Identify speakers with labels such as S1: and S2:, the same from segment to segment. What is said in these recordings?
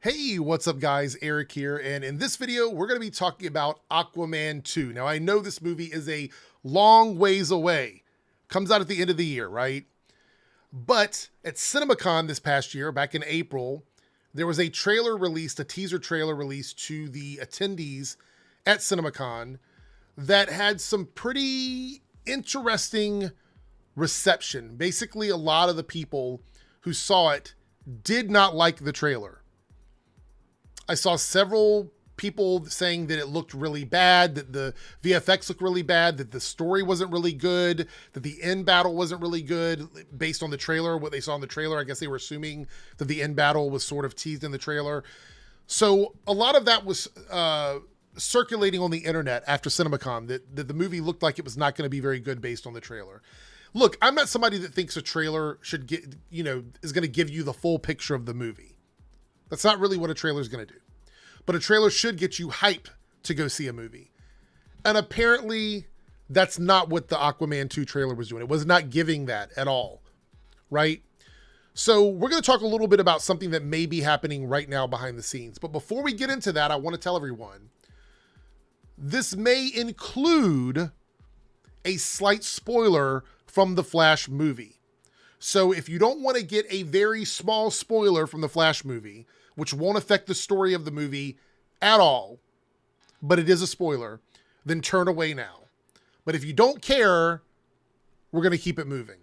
S1: Hey, what's up guys? Eric here, and in this video, we're going to be talking about Aquaman 2. Now, I know this movie is a long ways away. Comes out at the end of the year, right? But at CinemaCon this past year, back in April, there was a trailer released, a teaser trailer released to the attendees at CinemaCon that had some pretty interesting reception. Basically, a lot of the people who saw it did not like the trailer. I saw several people saying that it looked really bad, that the VFX looked really bad, that the story wasn't really good, that the end battle wasn't really good based on the trailer, what they saw in the trailer. I guess they were assuming that the end battle was sort of teased in the trailer. So a lot of that was circulating on the internet after CinemaCon, that the movie looked like it was not going to be very good based on the trailer. Look, I'm not somebody that thinks a trailer should get, is going to give you the full picture of the movie. That's not really what a trailer is going to do. But a trailer should get you hype to go see a movie. And apparently, that's not what the Aquaman 2 trailer was doing. It was not giving that at all, right? So we're going to talk a little bit about something that may be happening right now behind the scenes. But before we get into that, I want to tell everyone, this may include a slight spoiler from the Flash movie. So if you don't want to get a very small spoiler from the Flash movie, which won't affect the story of the movie at all, but it is a spoiler, then turn away now. But if you don't care, we're going to keep it moving.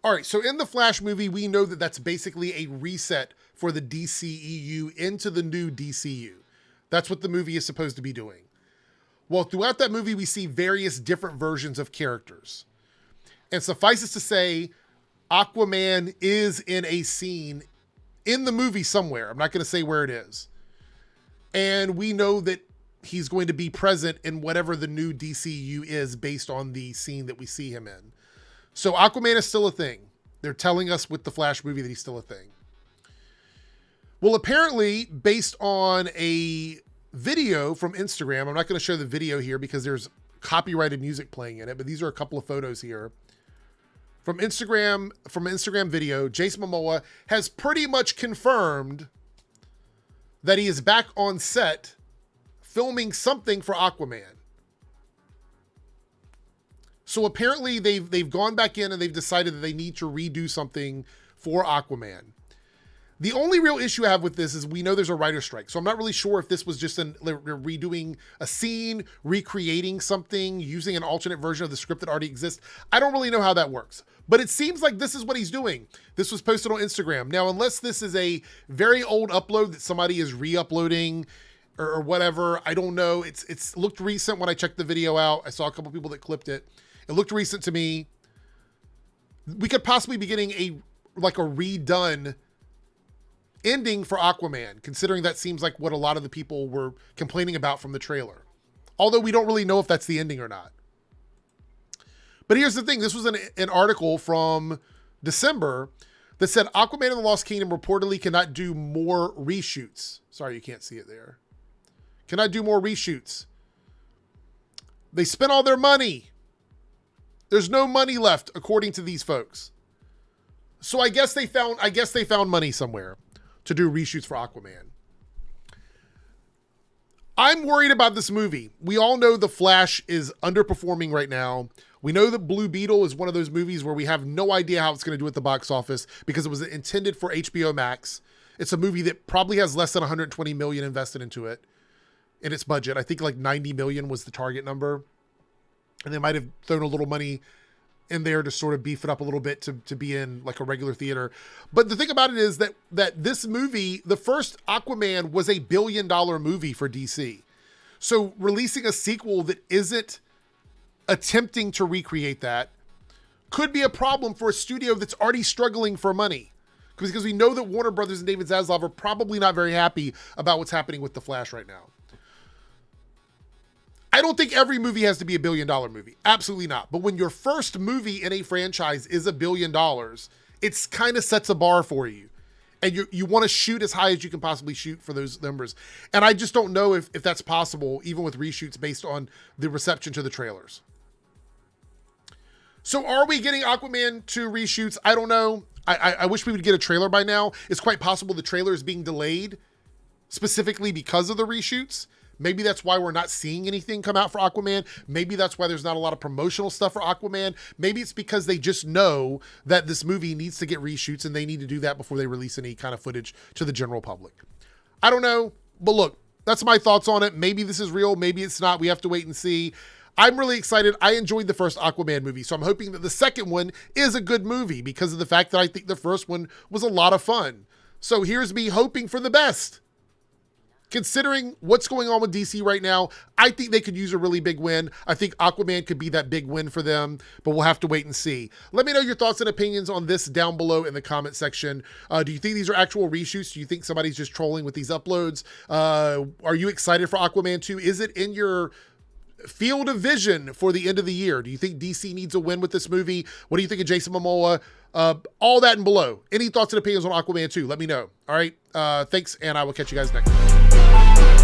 S1: All right, so in the Flash movie, we know that that's basically a reset for the DCEU into the new DCU. That's what the movie is supposed to be doing. Well, throughout that movie, we see various different versions of characters. And suffices to say, Aquaman is in a scene in the movie somewhere. I'm not going to say where it is. And we know that he's going to be present in whatever the new DCU is based on the scene that we see him in. So Aquaman is still a thing. They're telling us with the Flash movie that he's still a thing. Well, apparently, based on a video from Instagram, I'm not going to show the video here because there's copyrighted music playing in it, but these are a couple of photos here. From Instagram video, Jason Momoa has pretty much confirmed that he is back on set filming something for Aquaman. So apparently they've gone back in and they've decided that they need to redo something for Aquaman. The only real issue I have with this is we know there's a writer's strike. So I'm not really sure if this was just redoing a scene, recreating something, using an alternate version of the script that already exists. I don't really know how that works. But it seems like this is what he's doing. This was posted on Instagram. Now, unless this is a very old upload that somebody is re-uploading or whatever, I don't know. It's looked recent when I checked the video out. I saw a couple people that clipped it. It looked recent to me. We could possibly be getting a redone ending for Aquaman, considering that seems like what a lot of the people were complaining about from the trailer. Although we don't really know if that's the ending or not. But here's the thing. This was an article from December that said Aquaman and the Lost Kingdom reportedly cannot do more reshoots. Sorry, you can't see it there. Cannot do more reshoots. They spent all their money. There's no money left, according to these folks. So I guess they found money somewhere to do reshoots for Aquaman. I'm worried about this movie. We all know The Flash is underperforming right now. We know that Blue Beetle is one of those movies where we have no idea how it's going to do at the box office because it was intended for HBO Max. It's a movie that probably has less than 120 million invested into it in its budget. I think like 90 million was the target number. And they might have thrown a little money in there to sort of beef it up a little bit to be in like a regular theater. But the thing about it is that this movie, the first Aquaman, was $1 billion movie for DC. So releasing a sequel that isn't attempting to recreate that could be a problem for a studio that's already struggling for money. Because we know that Warner Brothers and David Zaslav are probably not very happy about what's happening with The Flash right now. I don't think every movie has to be $1 billion movie. Absolutely not. But when your first movie in a franchise is $1 billion, it's kind of sets a bar for you. And you want to shoot as high as you can possibly shoot for those numbers. And I just don't know if that's possible, even with reshoots based on the reception to the trailers. So are we getting Aquaman 2 reshoots? I don't know. I wish we would get a trailer by now. It's quite possible the trailer is being delayed specifically because of the reshoots. Maybe that's why we're not seeing anything come out for Aquaman. Maybe that's why there's not a lot of promotional stuff for Aquaman. Maybe it's because they just know that this movie needs to get reshoots and they need to do that before they release any kind of footage to the general public. I don't know, but look, that's my thoughts on it. Maybe this is real, maybe it's not. We have to wait and see. I'm really excited. I enjoyed the first Aquaman movie, so I'm hoping that the second one is a good movie because of the fact that I think the first one was a lot of fun. So here's me hoping for the best. Considering what's going on with DC right now, I think they could use a really big win. I think Aquaman could be that big win for them, but we'll have to wait and see. Let me know your thoughts and opinions on this down below in the comment section. Do you think these are actual reshoots? Do you think somebody's just trolling with these uploads? Are you excited for Aquaman 2? Is it in your field of vision for the end of the year? Do you think DC needs a win with this movie? What do you think of Jason Momoa? All that and below. Any thoughts and opinions on Aquaman 2? Let me know. All right. Thanks, and I will catch you guys next time.